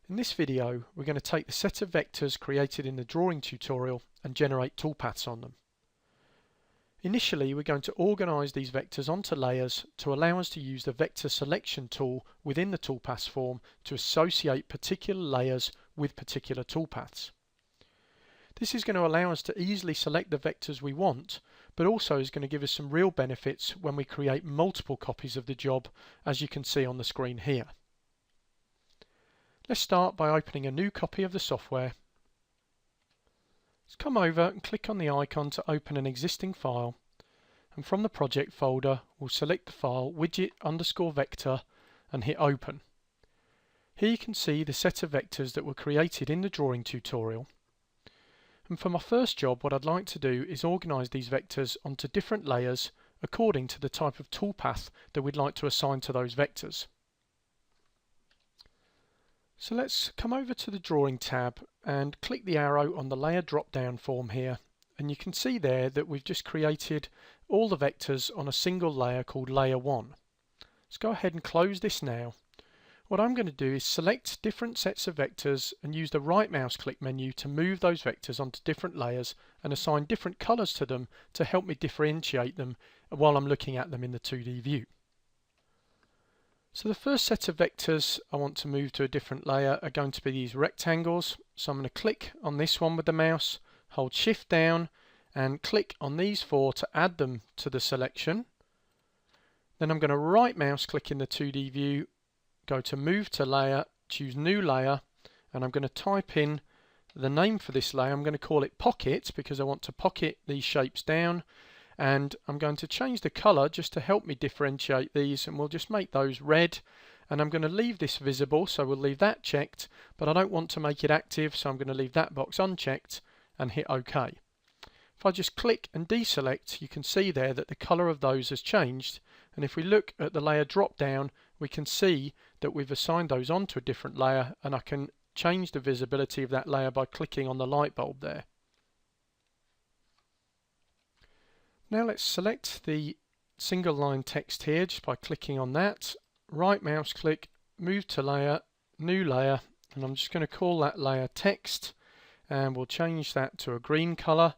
In this video, we're going to take the set of vectors created in the drawing tutorial and generate toolpaths on them. Initially, we're going to organize these vectors onto layers to allow us to use the vector selection tool within the toolpaths form to associate particular layers with particular toolpaths. This is going to allow us to easily select the vectors we want, but also is going to give us some real benefits when we create multiple copies of the job, as you can see on the screen here. Let's start by opening a new copy of the software. Let's come over and click on the icon to open an existing file, and from the project folder we'll select the file widget_vector and hit open. Here you can see the set of vectors that were created in the drawing tutorial. And for my first job, what I'd like to do is organize these vectors onto different layers according to the type of toolpath that we'd like to assign to those vectors. So let's come over to the Drawing tab and click the arrow on the Layer drop-down form here, and you can see there that we've just created all the vectors on a single layer called Layer 1. Let's go ahead and close this now. What I'm going to do is select different sets of vectors and use the right mouse click menu to move those vectors onto different layers and assign different colors to them to help me differentiate them while I'm looking at them in the 2D view. So the first set of vectors I want to move to a different layer are going to be these rectangles. So I'm going to click on this one with the mouse, hold shift down and click on these four to add them to the selection. Then I'm going to right mouse click in the 2D view, go to move to layer, choose new layer, and I'm going to type in the name for this layer. I'm going to call it pocket because I want to pocket these shapes down, and I'm going to change the color just to help me differentiate these, and we'll just make those red, and I'm going to leave this visible, so we'll leave that checked, but I don't want to make it active, so I'm going to leave that box unchecked and hit OK. If I just click and deselect, you can see there that the color of those has changed, and if we look at the layer drop down, we can see that we've assigned those onto a different layer, and I can change the visibility of that layer by clicking on the light bulb there. Now let's select the single line text here just by clicking on that, right mouse click, move to layer, new layer, and I'm just going to call that layer text, and we'll change that to a green color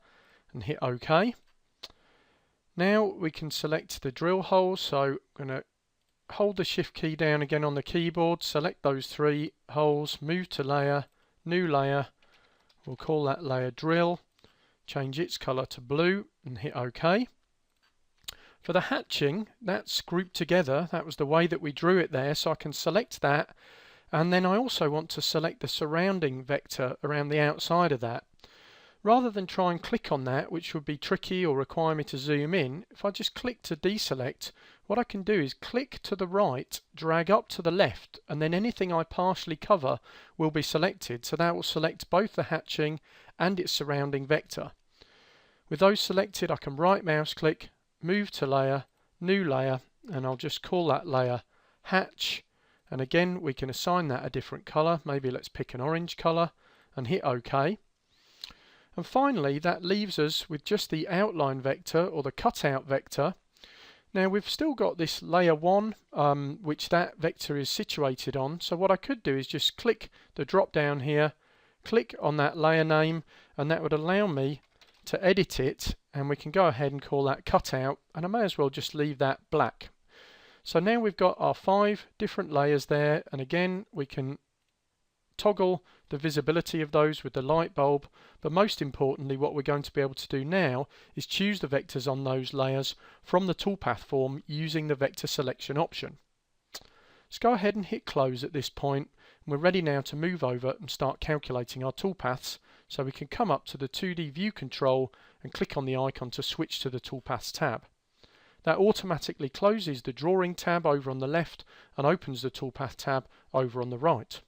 and hit OK. Now we can select the drill holes, so I'm going to hold the shift key down again on the keyboard, select those three holes, move to layer, new layer, we'll call that layer drill, change its color to blue and hit OK. For the hatching, that's grouped together, that was the way that we drew it there, so I can select that, and then I also want to select the surrounding vector around the outside of that. Rather than try and click on that, which would be tricky or require me to zoom in, if I just click to deselect, what I can do is click to the right, drag up to the left, and then anything I partially cover will be selected. So that will select both the hatching and its surrounding vector. With those selected, I can right mouse click, move to layer, new layer, and I'll just call that layer hatch. And again, we can assign that a different color. Maybe let's pick an orange color and hit OK. And finally, that leaves us with just the outline vector or the cutout vector. Now we've still got this layer 1 which that vector is situated on, so what I could do is just click the drop down here, click on that layer name, and that would allow me to edit it, and we can go ahead and call that cutout, and I may as well just leave that black. So now we've got our 5 different layers there, and again we can toggle the visibility of those with the light bulb, but most importantly what we're going to be able to do now is choose the vectors on those layers from the toolpath form using the vector selection option. Let's go ahead and hit close at this point, and we're ready now to move over and start calculating our toolpaths, so we can come up to the 2D view control and click on the icon to switch to the toolpaths tab. That automatically closes the drawing tab over on the left and opens the toolpath tab over on the right.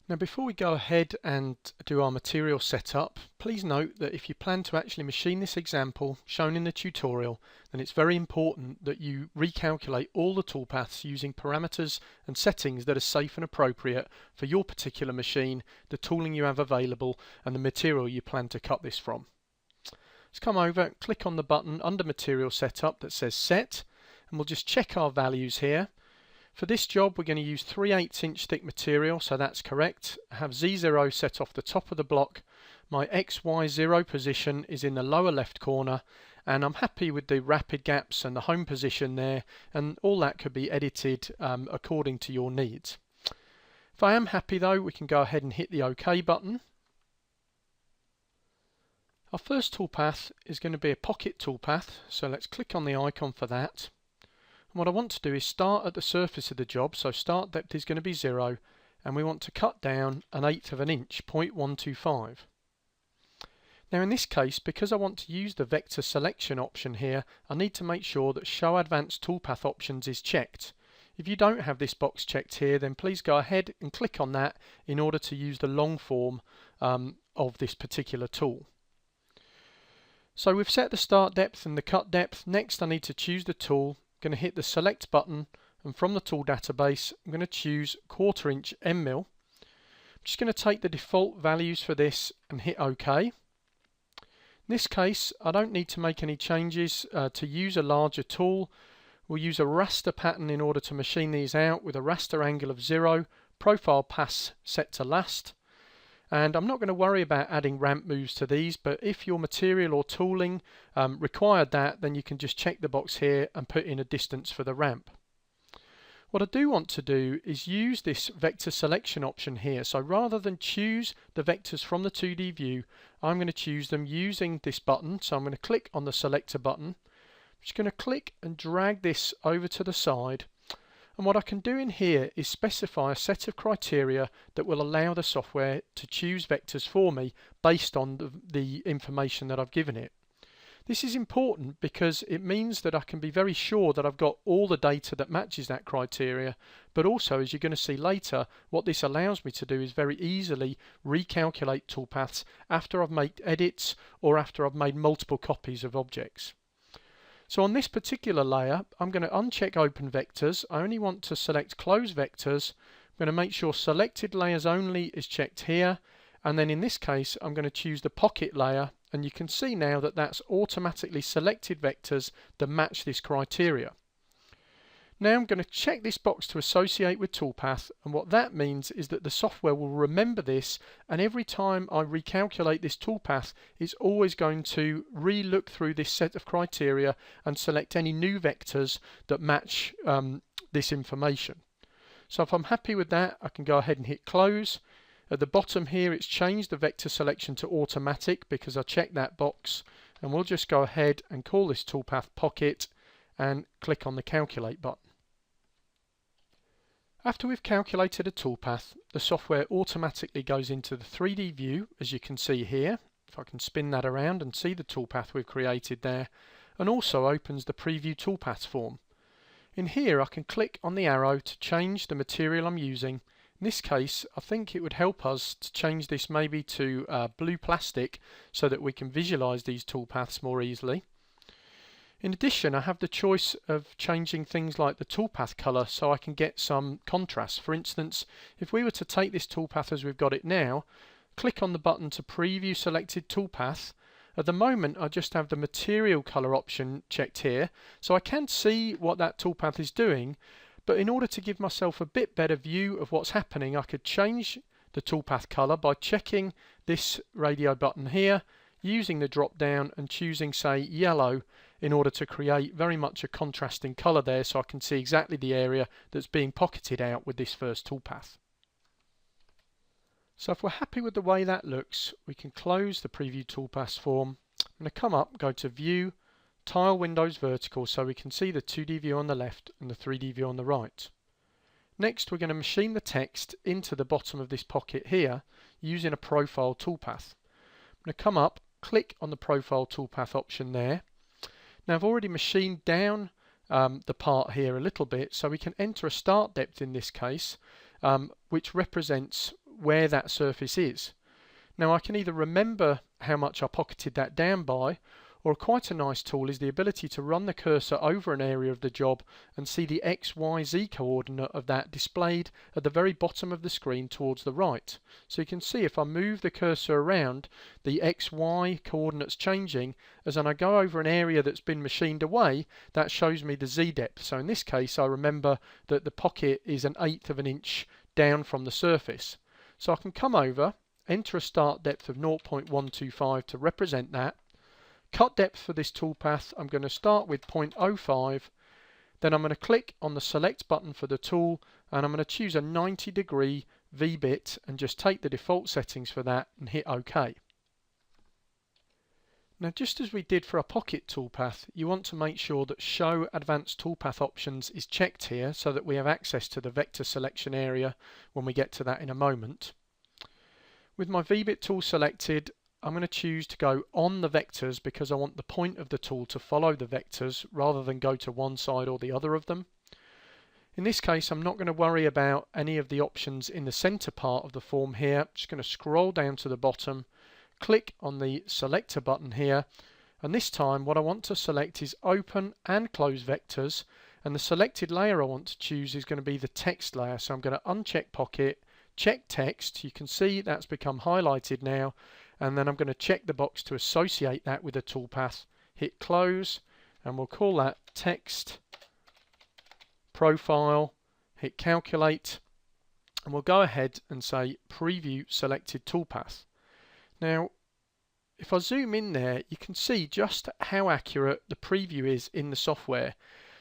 Now before we go ahead and do our material setup, please note that if you plan to actually machine this example shown in the tutorial, then it's very important that you recalculate all the toolpaths using parameters and settings that are safe and appropriate for your particular machine, the tooling you have available, and the material you plan to cut this from. Let's come over, click on the button under Material Setup that says Set, and we'll just check our values here. For this job we're going to use 3/8 inch thick material, so that's correct. I have Z0 set off the top of the block. My XY0 position is in the lower left corner, and I'm happy with the rapid gaps and the home position there, and all that could be edited according to your needs. If I am happy though, we can go ahead and hit the OK button. Our first toolpath is going to be a pocket toolpath, so let's click on the icon for that. And what I want to do is start at the surface of the job, so start depth is going to be 0, and we want to cut down 1/8 of an inch, 0.125. Now in this case, because I want to use the vector selection option here, I need to make sure that Show Advanced Toolpath Options is checked. If you don't have this box checked here, then please go ahead and click on that in order to use the long form of this particular tool. So we've set the start depth and the cut depth. Next I need to choose the tool. I'm going to hit the select button, and from the tool database I'm going to choose 1/4 inch M mill. I'm just going to take the default values for this and hit OK. In this case I don't need to make any changes to use a larger tool. We'll use a raster pattern in order to machine these out with a raster angle of 0, profile pass set to last. And I'm not going to worry about adding ramp moves to these, but if your material or tooling required that, then you can just check the box here and put in a distance for the ramp. What I do want to do is use this vector selection option here. So rather than choose the vectors from the 2D view, I'm going to choose them using this button. So I'm going to click on the selector button. I'm just going to click and drag this over to the side. And what I can do in here is specify a set of criteria that will allow the software to choose vectors for me based on the information that I've given it. This is important because it means that I can be very sure that I've got all the data that matches that criteria, but also, as you're going to see later, what this allows me to do is very easily recalculate toolpaths after I've made edits or after I've made multiple copies of objects. So on this particular layer, I'm going to uncheck Open Vectors. I only want to select Close Vectors. I'm going to make sure Selected Layers Only is checked here, and then in this case I'm going to choose the Pocket layer, and you can see now that that's automatically selected vectors that match this criteria. Now I'm going to check this box to associate with toolpath, and what that means is that the software will remember this, and every time I recalculate this toolpath, it's always going to re-look through this set of criteria and select any new vectors that match this information. So if I'm happy with that, I can go ahead and hit close. At the bottom here it's changed the vector selection to automatic because I checked that box, and we'll just go ahead and call this toolpath Pocket and click on the Calculate button. After we've calculated a toolpath, the software automatically goes into the 3D view, as you can see here. If I can spin that around and see the toolpath we've created there, and also opens the Preview Toolpaths form. In here I can click on the arrow to change the material I'm using. In this case, I think it would help us to change this maybe to blue plastic so that we can visualize these toolpaths more easily. In addition, I have the choice of changing things like the toolpath color so I can get some contrast. For instance, if we were to take this toolpath as we've got it now, click on the button to preview selected toolpath. At the moment I just have the material color option checked here, so I can see what that toolpath is doing. But in order to give myself a bit better view of what's happening, I could change the toolpath color by checking this radio button here, using the drop down and choosing, say, yellow, in order to create very much a contrasting color there so I can see exactly the area that's being pocketed out with this first toolpath. So if we're happy with the way that looks, we can close the Preview Toolpaths form. I'm going to come up, go to View, Tile Windows Vertical, so we can see the 2D view on the left and the 3D view on the right. Next we're going to machine the text into the bottom of this pocket here using a Profile Toolpath. I'm going to come up, click on the Profile Toolpath option there. Now I've already machined down the part here a little bit, so we can enter a start depth in this case, which represents where that surface is. Now I can either remember how much I pocketed that down by, Or quite a nice tool is the ability to run the cursor over an area of the job and see the X, Y, Z coordinate of that displayed at the very bottom of the screen towards the right. So you can see if I move the cursor around, the X, Y coordinates changing. As I go over an area that's been machined away, that shows me the Z depth. So in this case, I remember that the pocket is 1/8 of an inch down from the surface. So I can come over, enter a start depth of 0.125 to represent that. Cut depth for this toolpath, I'm going to start with 0.05, then I'm going to click on the select button for the tool, and I'm going to choose a 90-degree V-bit and just take the default settings for that and hit OK. Now, just as we did for a pocket toolpath, you want to make sure that Show Advanced Toolpath Options is checked here so that we have access to the vector selection area when we get to that in a moment. With my V-bit tool selected, I'm going to choose to go on the vectors because I want the point of the tool to follow the vectors rather than go to one side or the other of them. In this case, I'm not going to worry about any of the options in the center part of the form here. I'm just going to scroll down to the bottom, click on the selector button here, and this time what I want to select is open and close vectors, and the selected layer I want to choose is going to be the text layer. So I'm going to uncheck pocket, check text. You can see that's become highlighted now, and then I'm going to check the box to associate that with a toolpath, hit close, and we'll call that text profile, hit calculate, and we'll go ahead and say preview selected toolpath. Now, if I zoom in there, you can see just how accurate the preview is in the software.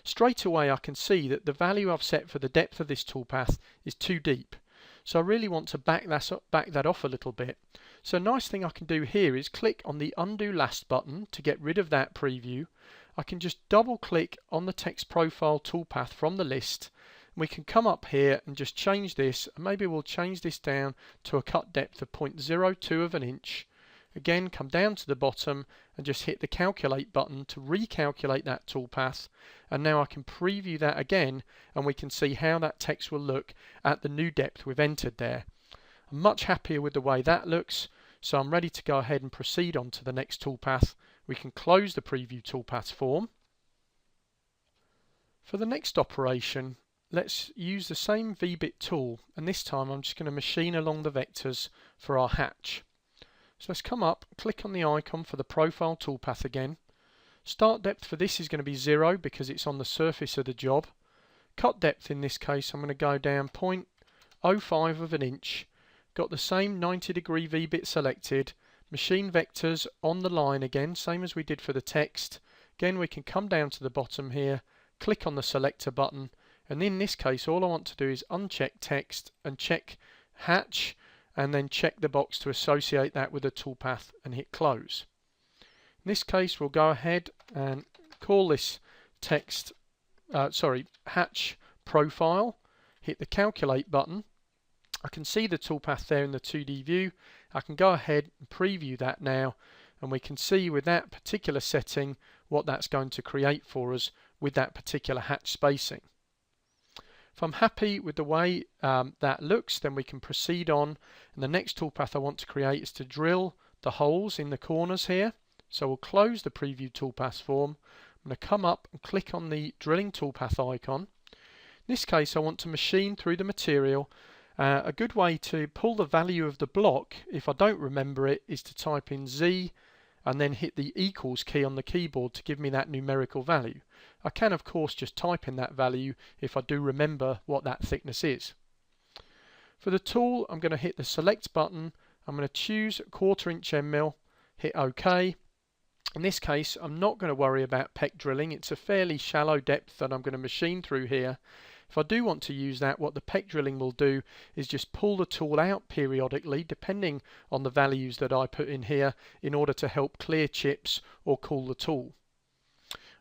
Straight away I can see that the value I've set for the depth of this toolpath is too deep. So I really want to back that off a little bit. So a nice thing I can do here is click on the undo last button to get rid of that preview. I can just double click on the text profile toolpath from the list. We can come up here and just change this, and maybe we'll change this down to a cut depth of 0.02 of an inch. Again, come down to the bottom and just hit the calculate button to recalculate that toolpath, and now I can preview that again and we can see how that text will look at the new depth we've entered there. I'm much happier with the way that looks, so I'm ready to go ahead and proceed on to the next toolpath. We can close the preview toolpath form. For the next operation, let's use the same V-bit tool, and this time I'm just going to machine along the vectors for our hatch. So let's come up, click on the icon for the profile toolpath again. Start depth for this is going to be 0 because it's on the surface of the job. Cut depth in this case, I'm going to go down 0.05 of an inch. Got the same 90-degree V-bit selected. Machine vectors on the line again, same as we did for the text. Again, we can come down to the bottom here, click on the selector button, and in this case all I want to do is uncheck text and check hatch, and then check the box to associate that with a toolpath and hit close. In this case we'll go ahead and call this text, hatch profile, hit the calculate button. I can see the toolpath there in the 2D view. I can go ahead and preview that now, and we can see with that particular setting what that's going to create for us with that particular hatch spacing. If I'm happy with the way that looks, then we can proceed on, and the next toolpath I want to create is to drill the holes in the corners here. So we'll close the preview toolpath form. I'm going to come up and click on the drilling toolpath icon. In this case I want to machine through the material. A good way to pull the value of the block, if I don't remember it, is to type in Z and then hit the equals key on the keyboard to give me that numerical value. I can of course just type in that value if I do remember what that thickness is. For the tool I'm going to hit the select button, I'm going to choose 1/4 inch end mill, hit OK. In this case I'm not going to worry about peck drilling, it's a fairly shallow depth that I'm going to machine through here. If I do want to use that, what the peck drilling will do is just pull the tool out periodically depending on the values that I put in here in order to help clear chips or cool the tool.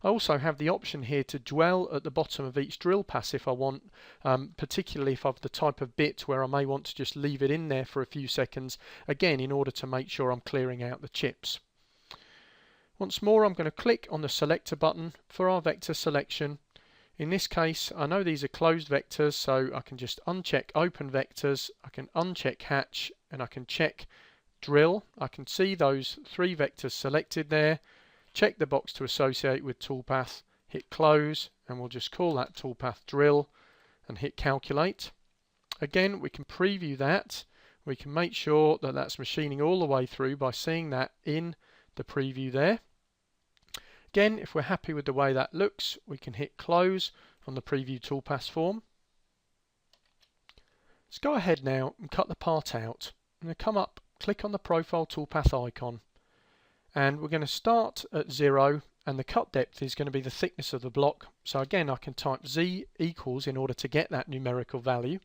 I also have the option here to dwell at the bottom of each drill pass if I want, particularly if I've the type of bit where I may want to just leave it in there for a few seconds, again in order to make sure I'm clearing out the chips. Once more I'm going to click on the selector button for our vector selection. In this case I know these are closed vectors, so I can just uncheck open vectors, I can uncheck hatch, and I can check drill. I can see those 3 vectors selected there. check the box to associate with toolpath, hit close, and we'll just call that toolpath drill and hit calculate. Again, we can preview that. We can make sure that that's machining all the way through by seeing that in the preview there. Again, if we're happy with the way that looks, we can hit close on the preview toolpath form. Let's go ahead now and cut the part out. I'm going to come up, click on the profile toolpath icon, and we're going to start at 0, and the cut depth is going to be the thickness of the block. So again, I can type Z equals in order to get that numerical value.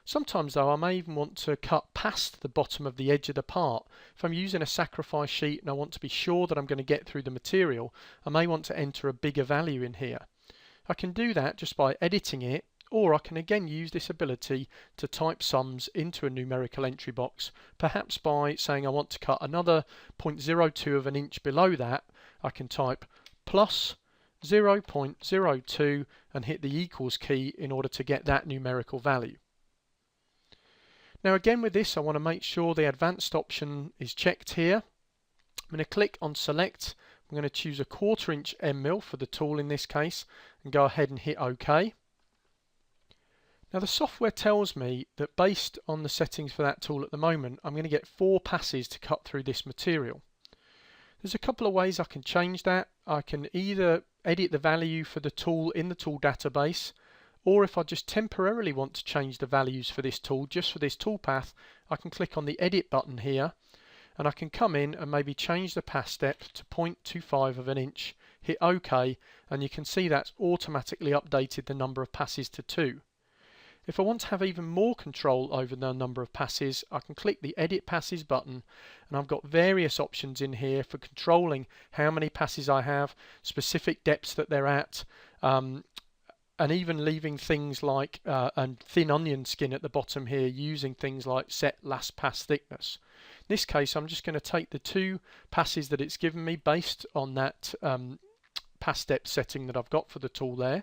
Sometimes though, I may even want to cut past the bottom of the edge of the part. If I'm using a sacrifice sheet and I want to be sure that I'm going to get through the material, I may want to enter a bigger value in here. I can do that just by editing it, or I can again use this ability to type sums into a numerical entry box, perhaps by saying I want to cut another 0.02 of an inch below that. I can type plus 0.02 and hit the equals key in order to get that numerical value. Now again with this, I want to make sure the advanced option is checked here. I'm going to click on select. I'm going to choose a 1/4 inch end mill for the tool in this case and go ahead and hit OK. Now the software tells me that based on the settings for that tool at the moment, I'm going to get 4 passes to cut through this material. There's a couple of ways I can change that. I can either edit the value for the tool in the tool database, or if I just temporarily want to change the values for this tool, just for this toolpath, I can click on the edit button here, and I can come in and maybe change the pass depth to 0.25 of an inch, hit OK, and you can see that's automatically updated the number of passes to 2. If I want to have even more control over the number of passes, I can click the Edit Passes button, and I've got various options in here for controlling how many passes I have, specific depths that they're at, and even leaving things like a thin onion skin at the bottom here, using things like set last pass thickness. In this case, I'm just going to take the 2 passes that it's given me based on that pass depth setting that I've got for the tool there.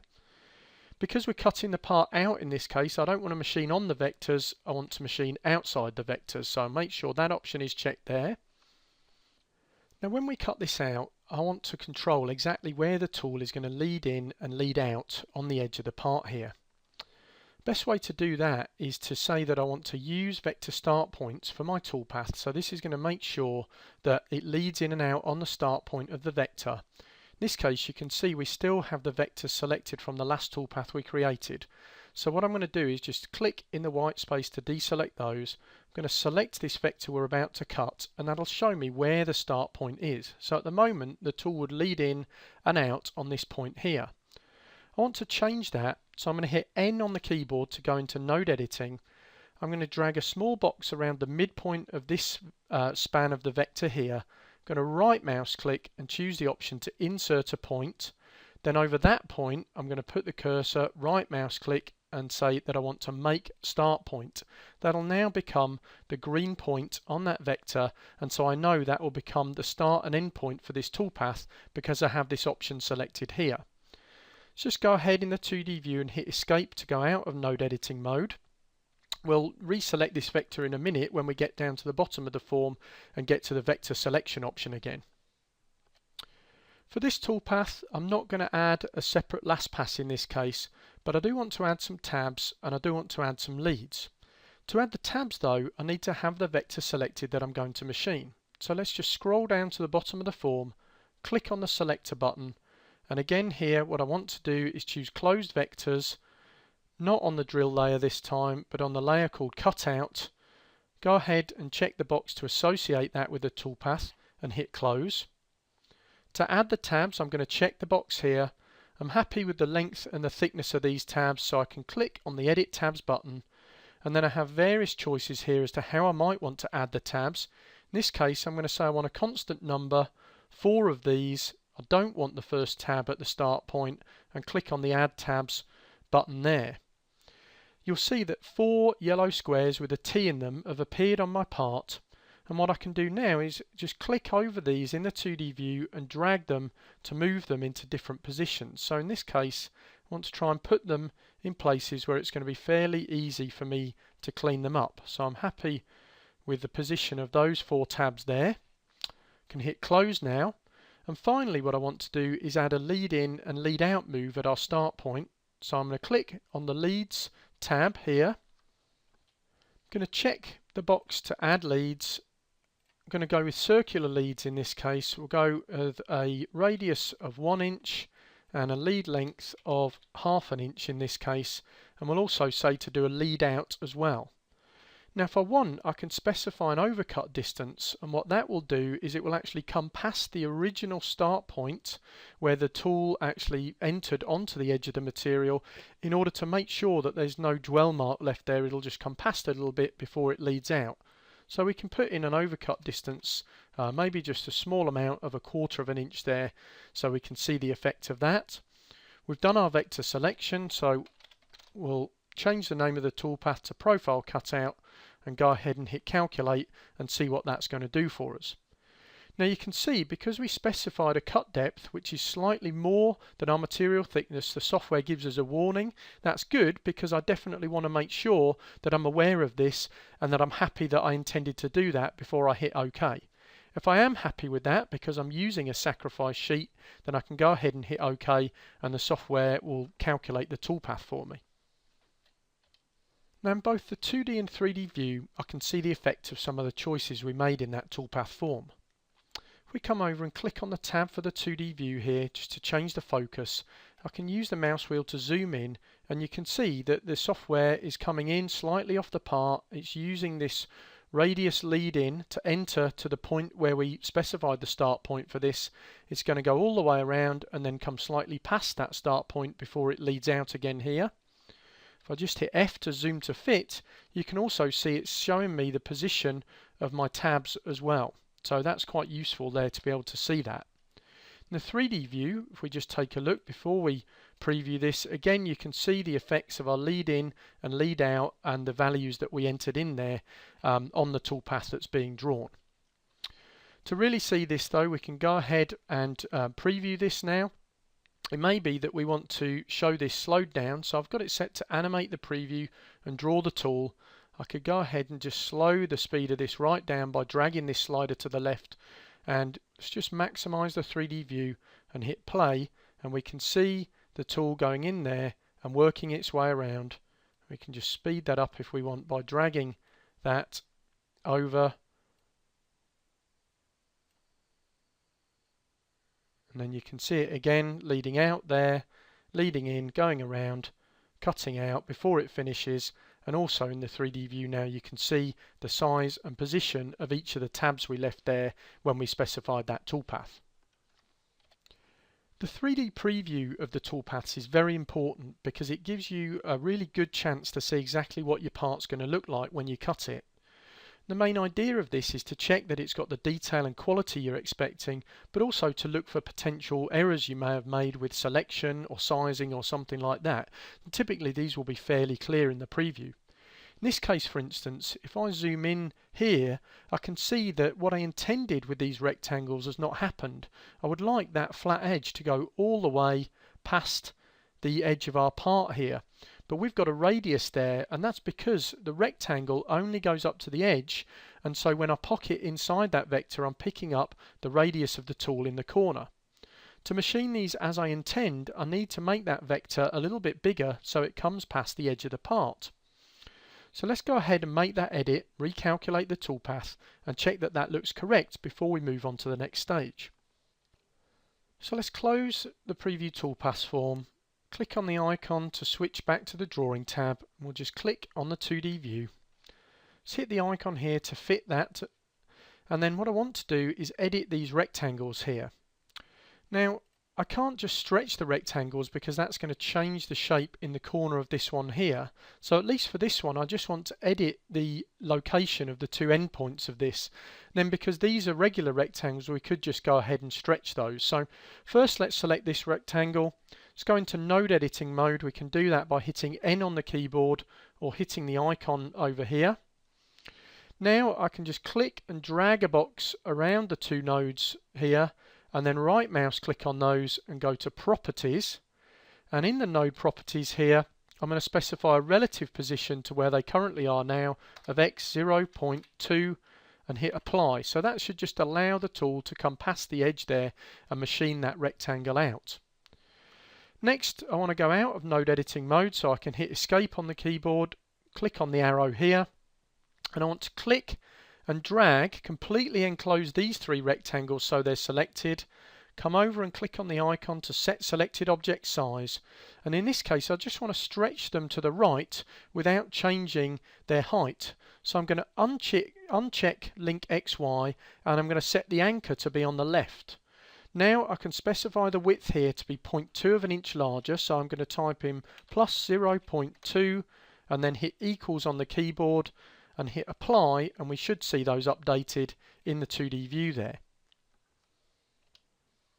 Because we're cutting the part out in this case, I don't want to machine on the vectors, I want to machine outside the vectors, so make sure that option is checked there. Now when we cut this out, I want to control exactly where the tool is going to lead in and lead out on the edge of the part here. Best way to do that is to say that I want to use vector start points for my toolpath, so this is going to make sure that it leads in and out on the start point of the vector. In this case, you can see we still have the vector selected from the last toolpath we created. So what I'm going to do is just click in the white space to deselect those. I'm going to select this vector we're about to cut, and that'll show me where the start point is. So at the moment, the tool would lead in and out on this point here. I want to change that, so I'm going to hit N on the keyboard to go into node editing. I'm going to drag a small box around the midpoint of this span of the vector here. I'm going to right mouse click and choose the option to insert a point. Then over that point, I'm going to put the cursor, right mouse click, and say that I want to make start point. That'll now become the green point on that vector, and so I know that will become the start and end point for this toolpath because I have this option selected here. Let's just go ahead in the 2D view and hit escape to go out of node editing mode. We'll reselect this vector in a minute when we get down to the bottom of the form and get to the vector selection option again. For this toolpath, I'm not going to add a separate last pass in this case, but I do want to add some tabs and I do want to add some leads. To add the tabs though, I need to have the vector selected that I'm going to machine. So let's just scroll down to the bottom of the form, click on the selector button, and again here what I want to do is choose closed vectors, not on the drill layer this time, but on the layer called cutout. Go ahead and check the box to associate that with the toolpath and hit close. To add the tabs, I'm going to check the box here. I'm happy with the length and the thickness of these tabs, so I can click on the edit tabs button, and then I have various choices here as to how I might want to add the tabs. In this case, I'm going to say I want a constant number, 4 of these. I don't want the first tab at the start point, and click on the add tabs button there. You'll see that 4 yellow squares with a T in them have appeared on my part, and what I can do now is just click over these in the 2D view and drag them to move them into different positions. So in this case, I want to try and put them in places where it's going to be fairly easy for me to clean them up. So I'm happy with the position of those 4 tabs there. I can hit close now, And finally what I want to do is add a lead in and lead out move at our start point. So I'm going to click on the leads tab here. I'm going to check the box to add leads. I'm going to go with circular leads in this case. We'll go with a radius of 1 inch and a lead length of 1/2 inch in this case, and we'll also say to do a lead out as well. Now if I want, I can specify an overcut distance, and what that will do is it will actually come past the original start point where the tool actually entered onto the edge of the material. In order to make sure that there's no dwell mark left there, it'll just come past a little bit before it leads out. So we can put in an overcut distance, maybe just a small amount of 1/4 inch there, so we can see the effect of that. We've done our vector selection, so we'll change the name of the toolpath to profile cutout and go ahead and hit calculate and see what that's going to do for us. Now you can see, because we specified a cut depth which is slightly more than our material thickness, the software gives us a warning. That's good, because I definitely want to make sure that I'm aware of this and that I'm happy that I intended to do that before I hit OK. If I am happy with that because I'm using a sacrifice sheet, then I can go ahead and hit OK and the software will calculate the toolpath for me. Now in both the 2D and 3D view, I can see the effect of some of the choices we made in that toolpath form. If we come over and click on the tab for the 2D view here, just to change the focus, I can use the mouse wheel to zoom in, and you can see that the software is coming in slightly off the part. It's using this radius lead in to enter to the point where we specified the start point for this. It's going to go all the way around and then come slightly past that start point before it leads out again here. If I just hit F to zoom to fit, you can also see it's showing me the position of my tabs as well. So that's quite useful there to be able to see that. In the 3D view, if we just take a look before we preview this, again you can see the effects of our lead in and lead out and the values that we entered in there on the toolpath that's being drawn. To really see this though, we can go ahead and preview this now. It may be that we want to show this slowed down, so I've got it set to animate the preview and draw the tool. I could go ahead and just slow the speed of this right down by dragging this slider to the left, and let's just maximize the 3D view and hit play, and we can see the tool going in there and working its way around. We can just speed that up if we want by dragging that over, and then you can see it again leading out there, leading in, going around, cutting out before it finishes. And also in the 3D view now you can see the size and position of each of the tabs we left there when we specified that toolpath. The 3D preview of the toolpaths is very important because it gives you a really good chance to see exactly what your part's going to look like when you cut it. The main idea of this is to check that it's got the detail and quality you're expecting, but also to look for potential errors you may have made with selection or sizing or something like that. And typically these will be fairly clear in the preview. In this case, for instance, if I zoom in here, I can see that what I intended with these rectangles has not happened. I would like that flat edge to go all the way past the edge of our part here. But we've got a radius there, and that's because the rectangle only goes up to the edge, and so when I pocket inside that vector, I'm picking up the radius of the tool in the corner. To machine these as I intend, I need to make that vector a little bit bigger so it comes past the edge of the part. So let's go ahead and make that edit, recalculate the toolpath, and check that that looks correct before we move on to the next stage. So let's close the preview toolpath form. Click on the icon to switch back to the drawing tab, and we'll just click on the 2D view. Just hit the icon here to fit that, and then what I want to do is edit these rectangles here. Now I can't just stretch the rectangles because that's going to change the shape in the corner of this one here. So at least for this one I just want to edit the location of the two endpoints of this. Then because these are regular rectangles, we could just go ahead and stretch those. So first let's select this rectangle. Let's go into node editing mode. We can do that by hitting N on the keyboard or hitting the icon over here. Now I can just click and drag a box around the two nodes here, and then right mouse click on those and go to properties, and in the node properties here I'm going to specify a relative position to where they currently are now of x 0.2 and hit apply. So that should just allow the tool to come past the edge there and machine that rectangle out. Next, I want to go out of node editing mode, so I can hit escape on the keyboard, click on the arrow here, and I want to click and drag, completely enclose these three rectangles so they're selected. Come over and click on the icon to set selected object size, and in this case I just want to stretch them to the right without changing their height. So I'm going to uncheck link XY, and I'm going to set the anchor to be on the left. Now I can specify the width here to be 0.2 of an inch larger, so I'm going to type in plus 0.2 and then hit equals on the keyboard and hit apply, and we should see those updated in the 2D view there.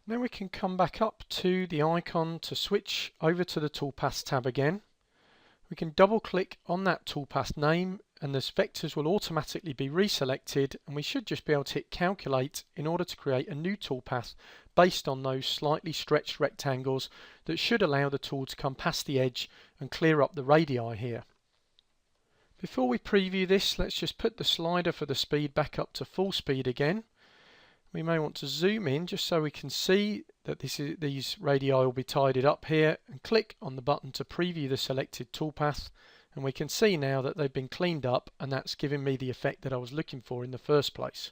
Now we can come back up to the icon to switch over to the Toolpaths tab again. We can double click on that toolpath name and the vectors will automatically be reselected, and we should just be able to hit calculate in order to create a new toolpath based on those slightly stretched rectangles that should allow the tool to come past the edge and clear up the radii here. Before we preview this, let's just put the slider for the speed back up to full speed again. We may want to zoom in just so we can see that these radii will be tidied up here, and click on the button to preview the selected toolpath, and we can see now that they've been cleaned up, and that's giving me the effect that I was looking for in the first place.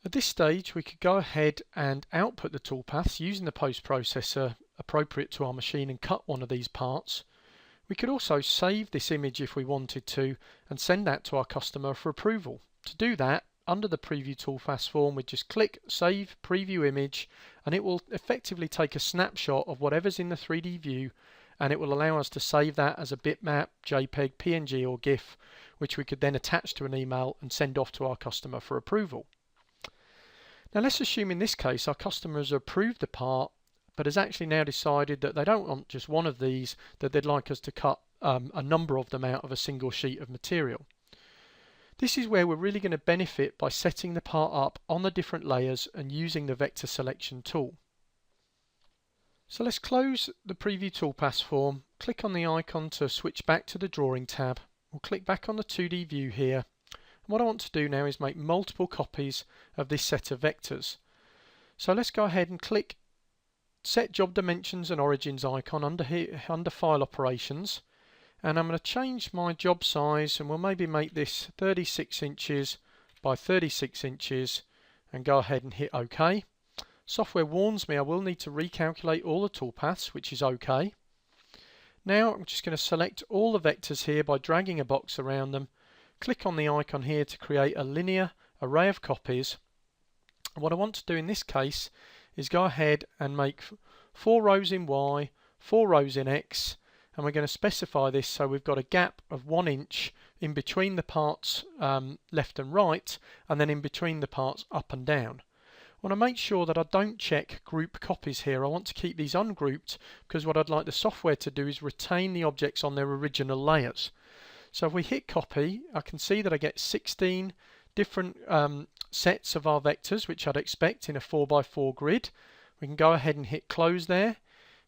At this stage we could go ahead and output the toolpaths using the post processor appropriate to our machine and cut one of these parts. We could also save this image if we wanted to and send that to our customer for approval. To do that, under the preview toolpaths form, we just click save preview image, and it will effectively take a snapshot of whatever's in the 3D view, and it will allow us to save that as a bitmap, JPEG, PNG or GIF, which we could then attach to an email and send off to our customer for approval. Now let's assume in this case our customer has approved the part, but has actually now decided that they don't want just one of these, that they'd like us to cut a number of them out of a single sheet of material. This is where we're really going to benefit by setting the part up on the different layers and using the vector selection tool. So let's close the preview toolpaths form, click on the icon to switch back to the drawing tab. We'll click back on the 2D view here. And what I want to do now is make multiple copies of this set of vectors. So let's go ahead and click set job dimensions and origins icon under file operations. And I'm going to change my job size, and we'll maybe make this 36 inches by 36 inches and go ahead and hit OK. Software warns me I will need to recalculate all the toolpaths, which is OK. Now I'm just going to select all the vectors here by dragging a box around them. Click on the icon here to create a linear array of copies. And what I want to do in this case is go ahead and make 4 rows in Y, 4 rows in X, and we're going to specify this so we've got a gap of 1 inch in between the parts left and right, and then in between the parts up and down. I want to make sure that I don't check group copies here. I want to keep these ungrouped because what I'd like the software to do is retain the objects on their original layers. So if we hit copy, I can see that I get 16 different sets of our vectors, which I'd expect in a 4x4 grid. We can go ahead and hit close there.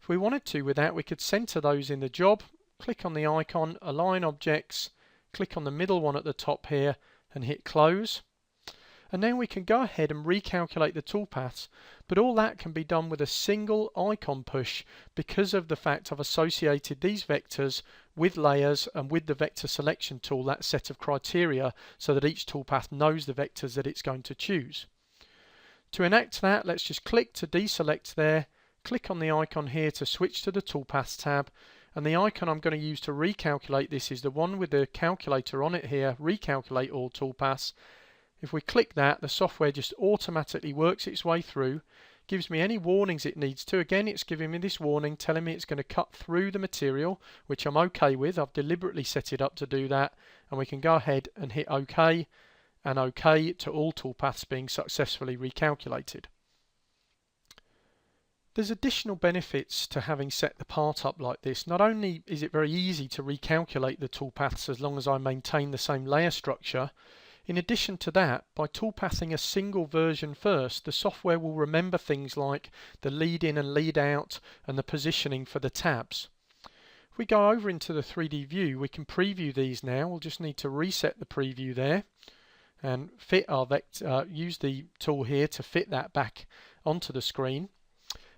If we wanted to with that, we could center those in the job, click on the icon, align objects, click on the middle one at the top here and hit close. And now we can go ahead and recalculate the toolpaths, but all that can be done with a single icon push because of the fact I've associated these vectors with layers and with the vector selection tool, that set of criteria, so that each toolpath knows the vectors that it's going to choose. To enact that, let's just click to deselect there, click on the icon here to switch to the Toolpaths tab, and the icon I'm going to use to recalculate this is the one with the calculator on it here, recalculate all toolpaths. If we click that, the software just automatically works its way through, gives me any warnings it needs to. Again, it's giving me this warning telling me it's going to cut through the material, which I'm okay with. I've deliberately set it up to do that, and we can go ahead and hit OK, and OK to all toolpaths being successfully recalculated. There's additional benefits to having set the part up like this. Not only is it very easy to recalculate the toolpaths as long as I maintain the same layer structure, in addition to that, by toolpathing a single version first, the software will remember things like the lead in and lead out and the positioning for the tabs. If we go over into the 3D view, we can preview these now. We'll just need to reset the preview there and fit our use the tool here to fit that back onto the screen.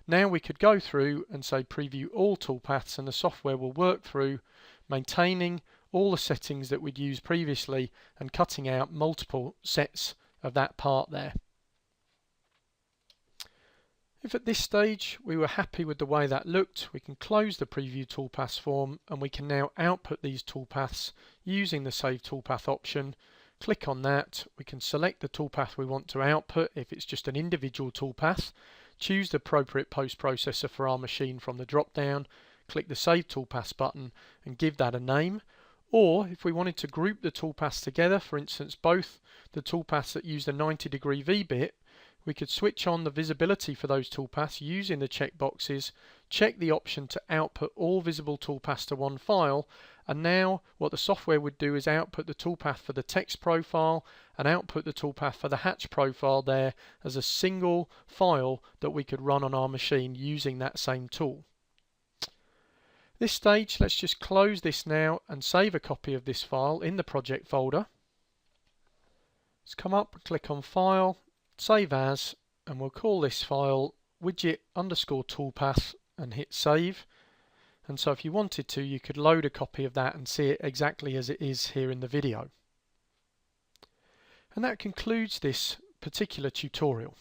Now we could go through and say preview all toolpaths, and the software will work through maintaining all the settings that we'd used previously and cutting out multiple sets of that part there. If at this stage we were happy with the way that looked, we can close the preview toolpaths form, and we can now output these toolpaths using the save toolpath option. Click on that, we can select the toolpath we want to output if it's just an individual toolpath, choose the appropriate post-processor for our machine from the drop down, click the save toolpaths button and give that a name. Or if we wanted to group the toolpaths together, for instance both the toolpaths that use the 90° V-bit, we could switch on the visibility for those toolpaths using the checkboxes, check the option to output all visible toolpaths to one file, and now what the software would do is output the toolpath for the text profile and output the toolpath for the hatch profile there as a single file that we could run on our machine using that same tool. This stage, let's just close this now and save a copy of this file in the project folder. Let's come up, click on File, Save As, and we'll call this file widget_toolpath and hit save. And so if you wanted to, you could load a copy of that and see it exactly as it is here in the video. And that concludes this particular tutorial.